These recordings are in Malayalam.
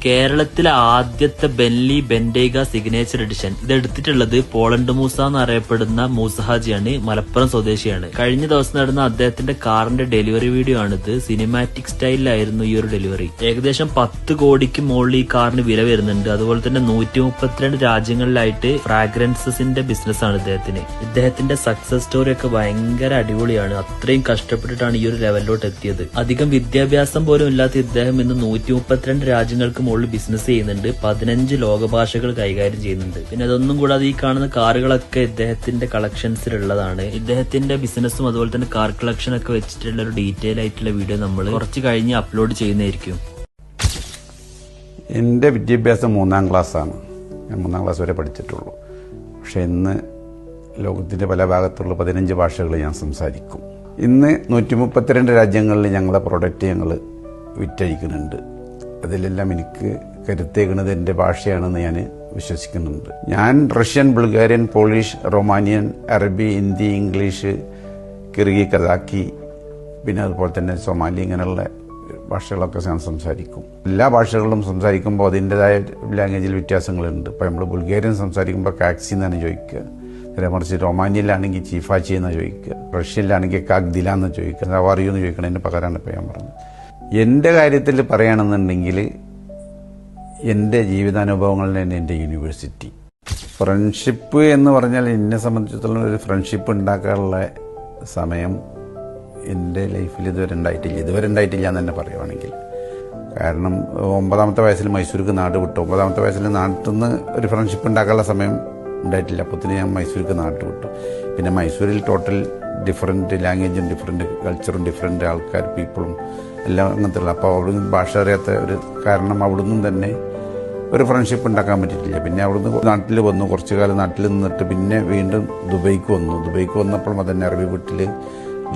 കേരളത്തിലെ ആദ്യത്തെ ബെൻലി ബെൻഡേഗ സിഗ്നേച്ചർ എഡിഷൻ ഇത് എടുത്തിട്ടുള്ളത് പോളണ്ട് മൂസ എന്നറിയപ്പെടുന്ന മൂസഹാജിയാണ്. മലപ്പുറം സ്വദേശിയാണ്. കഴിഞ്ഞ ദിവസം നടന്ന അദ്ദേഹത്തിന്റെ കാറിന്റെ ഡെലിവറി വീഡിയോ ആണിത്. സിനിമാറ്റിക് സ്റ്റൈലിലായിരുന്നു ഈ ഒരു ഡെലിവറി. ഏകദേശം 10 കോടിക്ക് മുകളിൽ ഈ കാറിന് വില വരുന്നുണ്ട്. അതുപോലെ തന്നെ 132 രാജ്യങ്ങളിലായിട്ട് ഫ്രാഗ്രൻസസിന്റെ ബിസിനസ് ആണ് ഇദ്ദേഹത്തിന്. ഇദ്ദേഹത്തിന്റെ സക്സസ് സ്റ്റോറി ഒക്കെ ഭയങ്കര അടിപൊളിയാണ്. അത്രയും കഷ്ടപ്പെട്ടിട്ടാണ് ഈ ഒരു ലെവലിലോട്ട് എത്തിയത്. അധികം വിദ്യാഭ്യാസം പോലും ഇല്ലാത്ത ഇദ്ദേഹം ഇന്ന് 132 രാജ്യങ്ങൾക്ക് മുകളിൽ ബിസിനസ് ചെയ്യുന്നുണ്ട്. 15 ലോകഭാഷകൾ കൈകാര്യം ചെയ്യുന്നുണ്ട്. പിന്നെ അതൊന്നും കൂടാതെ ഈ കാണുന്ന കാറുകളൊക്കെ ഇദ്ദേഹത്തിന്റെ കളക്ഷൻസിലുള്ളതാണ്. ഇദ്ദേഹത്തിന്റെ ബിസിനസ്സും അതുപോലെ തന്നെ കാർ കളക്ഷൻ ഒക്കെ വെച്ചിട്ടുള്ള ഒരു ഡീറ്റെയിൽ ആയിട്ടുള്ള വീഡിയോ നമ്മൾ കുറച്ച് കഴിഞ്ഞ് അപ്ലോഡ് ചെയ്യുന്നതായിരിക്കും. എൻ്റെ വിദ്യാഭ്യാസം 3ാം ക്ലാസ്സാണ്. ഞാൻ 3ാം ക്ലാസ് വരെ പഠിച്ചിട്ടുള്ളൂ. പക്ഷെ ഇന്ന് ലോകത്തിന്റെ പല ഭാഗത്തുള്ള 15 ഭാഷകൾ ഞാൻ സംസാരിക്കും. ഇന്ന് 132 രാജ്യങ്ങളിൽ ഞങ്ങളെ പ്രൊഡക്റ്റ് ഞങ്ങൾ വിറ്റഴിക്കുന്നുണ്ട്. അതിലെല്ലാം എനിക്ക് കരുത്തേക്കുന്നത് എൻ്റെ ഭാഷയാണെന്ന് ഞാൻ വിശ്വസിക്കുന്നുണ്ട്. ഞാൻ റഷ്യൻ, ബൾഗേറിയൻ, പോളിഷ്, റൊമാനിയൻ, അറബി, ഹിന്ദി, ഇംഗ്ലീഷ്, കിർഗി, കസാക്കി, പിന്നെ അതുപോലെ തന്നെ സൊമാലി, ഇങ്ങനെയുള്ള ഭാഷകളൊക്കെ ഞാൻ സംസാരിക്കും. എല്ലാ ഭാഷകളിലും സംസാരിക്കുമ്പോൾ അതിൻ്റെതായ ലാംഗ്വേജിൽ വ്യത്യാസങ്ങളുണ്ട്. ഇപ്പോൾ നമ്മൾ ബൾഗേറിയൻ സംസാരിക്കുമ്പോൾ കാക്സി എന്നാണ് ചോദിക്കുക. നേരെ മറിച്ച് റൊമാനിയയിലാണെങ്കിൽ ചീഫാച്ചി എന്നാണ് ചോദിക്കുക. റഷ്യയിലാണെങ്കിൽ കാഗ്ദില എന്ന് ചോദിക്കുക. സവാറിയോ എന്ന് ചോദിക്കണതിന് പകരമാണ് ഇപ്പോൾ ഞാൻ പറഞ്ഞത്. എൻ്റെ കാര്യത്തിൽ പറയുകയാണെന്നുണ്ടെങ്കിൽ എൻ്റെ ജീവിതാനുഭവങ്ങളിൽ തന്നെ എൻ്റെ യൂണിവേഴ്സിറ്റി. ഫ്രണ്ട്ഷിപ്പ് എന്ന് പറഞ്ഞാൽ എന്നെ സംബന്ധിച്ചിടത്തോളം ഒരു ഫ്രണ്ട്ഷിപ്പ് ഉണ്ടാക്കാനുള്ള സമയം എൻ്റെ ലൈഫിൽ ഇതുവരെ ഉണ്ടായിട്ടില്ല എന്ന് തന്നെ പറയുവാണെങ്കിൽ. കാരണം 9ാമത്തെ വയസ്സിൽ മൈസൂർക്ക് നാട് വിട്ടു. 9ാമത്തെ വയസ്സിൽ നാട്ടിൽ നിന്ന് ഒരു ഫ്രണ്ട്ഷിപ്പ് ഉണ്ടാക്കാനുള്ള സമയം ഉണ്ടായിട്ടില്ല. അപ്പോഴത്തേന് ഞാൻ മൈസൂർക്ക് നാട്ട് വിട്ടു. പിന്നെ മൈസൂരിൽ ടോട്ടൽ ഡിഫറെൻറ്റ് ലാംഗ്വേജും ഡിഫറെൻറ്റ് കൾച്ചറും ഡിഫറെൻറ്റ് ആൾക്കാർ പീപ്പിളും എല്ലാം അങ്ങനത്തെ ഉള്ള. അപ്പോൾ അവിടുന്ന് ഭാഷ അറിയാത്ത ഒരു കാരണം അവിടുന്ന് തന്നെ ഒരു ഫ്രണ്ട്ഷിപ്പ് ഉണ്ടാക്കാൻ പറ്റിയിട്ടില്ല. പിന്നെ അവിടുന്ന് നാട്ടിൽ വന്നു, കുറച്ചു കാലം നാട്ടിൽ നിന്നിട്ട് പിന്നെ വീണ്ടും ദുബൈക്ക് വന്നു. ദുബൈക്ക് വന്നപ്പോഴും അതന്നെ അറബി വീട്ടിൽ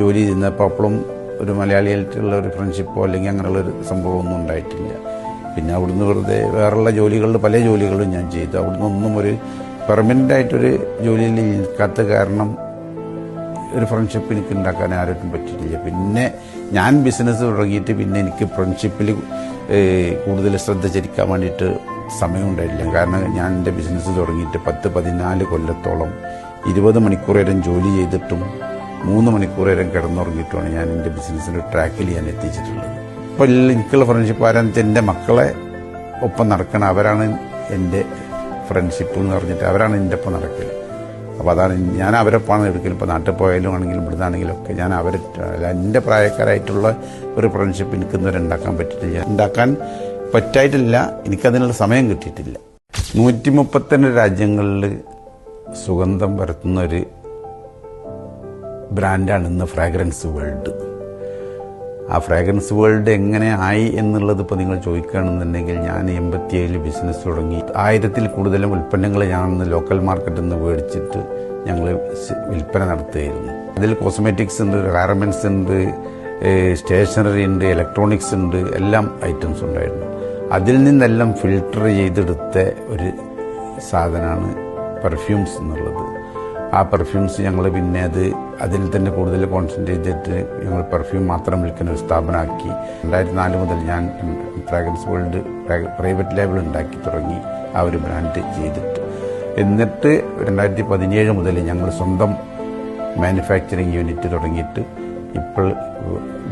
ജോലി ചെയ്യുന്നപ്പോൾ അപ്പോഴും ഒരു മലയാളിയായിട്ടുള്ള ഒരു ഫ്രണ്ട്ഷിപ്പോ അല്ലെങ്കിൽ അങ്ങനെയുള്ളൊരു സംഭവമൊന്നും ഉണ്ടായിട്ടില്ല. പിന്നെ അവിടുന്ന് വെറുതെ വേറെയുള്ള ജോലികളിൽ പല ജോലികളും ഞാൻ ചെയ്തു. അവിടുന്ന് ഒന്നും ഒരു പെർമനൻ്റ് ആയിട്ടൊരു ജോലിയിൽ നിൽക്കാത്ത കാരണം ഒരു ഫ്രണ്ട്ഷിപ്പ് എനിക്ക് ഉണ്ടാക്കാൻ ആരോട്ടും പറ്റിയിട്ടില്ല. പിന്നെ ഞാൻ ബിസിനസ് തുടങ്ങിയിട്ട് പിന്നെ എനിക്ക് ഫ്രണ്ട്ഷിപ്പിൽ കൂടുതൽ ശ്രദ്ധ ചെലുത്താൻ വേണ്ടിയിട്ട് സമയം ഉണ്ടായിട്ടില്ല. കാരണം ഞാൻ എൻ്റെ ബിസിനസ് തുടങ്ങിയിട്ട് 10-14 കൊല്ലത്തോളം 20 മണിക്കൂർ നേരം ജോലി ചെയ്തിട്ടും 3 മണിക്കൂർ നേരം കിടന്നുറങ്ങിയിട്ടുമാണ് ഞാൻ എൻ്റെ ബിസിനസ്സിൻ്റെ ട്രാക്കിൽ ഞാൻ എത്തിച്ചിട്ടുള്ളത്. അപ്പോൾ എനിക്കുള്ള ഫ്രണ്ട്ഷിപ്പ് ആരാന്ന് വെച്ചാൽ എൻ്റെ മക്കളെ ഒപ്പം നടക്കണം. അവരാണ് എൻ്റെ ഫ്രണ്ട്ഷിപ്പ് എന്ന് പറഞ്ഞിട്ട് അവരാണ് എൻ്റെ ഒപ്പം നടക്കൽ. അപ്പോൾ അതാണ് ഞാൻ അവരൊപ്പമാണ് എടുക്കലും. ഇപ്പോൾ നാട്ടിൽ പോയാലും ആണെങ്കിലും ഇവിടുന്നാണെങ്കിലും ഒക്കെ ഞാൻ എൻ്റെ പ്രായക്കാരായിട്ടുള്ള ഒരു ഫ്രണ്ട്ഷിപ്പ് എനിക്കിന്നുവരെ ഉണ്ടാക്കാൻ പറ്റിയിട്ടില്ല. ഉണ്ടാക്കാൻ പറ്റായിട്ടില്ല, എനിക്കതിനുള്ള സമയം കിട്ടിയിട്ടില്ല. 132 രാജ്യങ്ങളിൽ സുഗന്ധം പരത്തുന്ന ഒരു ബ്രാൻഡാണ് ഇന്ന് ഫ്രാഗ്രൻസ് വേൾഡ്. ആ ഫ്രാഗ്രൻസ് വേൾഡ് എങ്ങനെ ആയി എന്നുള്ളത് ഇപ്പോൾ നിങ്ങൾ ചോദിക്കുകയാണെന്നുണ്ടെങ്കിൽ ഞാൻ 87 ബിസിനസ് തുടങ്ങി. 1000-ൽ കൂടുതലും ഉൽപ്പന്നങ്ങൾ ഞാൻ ലോക്കൽ മാർക്കറ്റിൽ നിന്ന് മേടിച്ചിട്ട് ഞങ്ങൾ വിൽപ്പന നടത്തുകയായിരുന്നു. അതിൽ കോസ്മെറ്റിക്സ് ഉണ്ട്, ഗാർമെൻറ്റ്സ് ഉണ്ട്, സ്റ്റേഷനറി ഉണ്ട്, ഇലക്ട്രോണിക്സ് ഉണ്ട്, എല്ലാം ഐറ്റംസ് ഉണ്ടായിരുന്നു. അതിൽ നിന്നെല്ലാം ഫിൽട്ടർ ചെയ്തെടുത്ത ഒരു സാധനമാണ് പെർഫ്യൂംസ് എന്നുള്ളത്. ആ പെർഫ്യൂംസ് ഞങ്ങൾ പിന്നെ അതിൽ തന്നെ കൂടുതൽ കോൺസെൻട്രേറ്റ് ചെയ്തിട്ട് ഞങ്ങൾ പെർഫ്യൂം മാത്രം വിൽക്കുന്ന ഒരു സ്ഥാപനമാക്കി. 2004 മുതൽ ഞാൻ ഫ്രാഗ്രൻസ് വേൾഡ് പ്രൈവറ്റ് ലേബിൾ ഉണ്ടാക്കി തുടങ്ങി ആ ഒരു ബ്രാൻഡ് ചെയ്തിട്ട്. എന്നിട്ട് 2017 മുതൽ ഞങ്ങൾ സ്വന്തം മാനുഫാക്ചറിങ് യൂണിറ്റ് തുടങ്ങിയിട്ട് ഇപ്പോൾ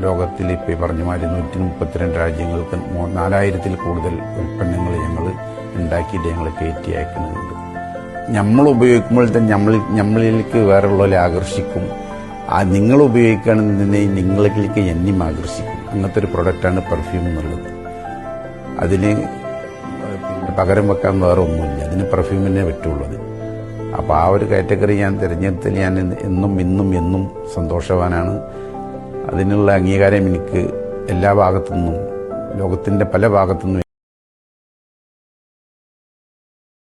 ലോകത്തിൽ ഇപ്പോൾ പറഞ്ഞ മാതിരി 132 രാജ്യങ്ങൾക്ക് 4000-ൽ കൂടുതൽ ഉൽപ്പന്നങ്ങൾ ഞങ്ങൾ ഉണ്ടാക്കിയിട്ട് ഞങ്ങൾ കയറ്റി അയക്കുന്നുണ്ട്. നമ്മൾ ഉപയോഗിക്കുമ്പോൾ തന്നെ നമ്മളിലേക്ക് വേറെയുള്ളവരെ ആകർഷിക്കും. നിങ്ങൾ ഉപയോഗിക്കുകയാണെന്നുണ്ടെങ്കിൽ നിങ്ങളിലേക്ക് എന്നെയും ആകർഷിക്കും. അങ്ങനത്തെ ഒരു പ്രൊഡക്റ്റാണ് പെർഫ്യൂം എന്നുള്ളത്. അതിന് പകരം വെക്കാൻ വേറെ ഒന്നുമില്ല. അതിന് പെർഫ്യൂമിനെ പറ്റുള്ളത്. അപ്പോൾ ആ ഒരു കാറ്റഗറി ഞാൻ തിരഞ്ഞെടുത്തതിൽ ഞാൻ എന്നും സന്തോഷവാനാണ്. അതിനുള്ള അംഗീകാരം എനിക്ക് എല്ലാ ഭാഗത്തുനിന്നും, ലോകത്തിൻ്റെ പല ഭാഗത്തുനിന്നും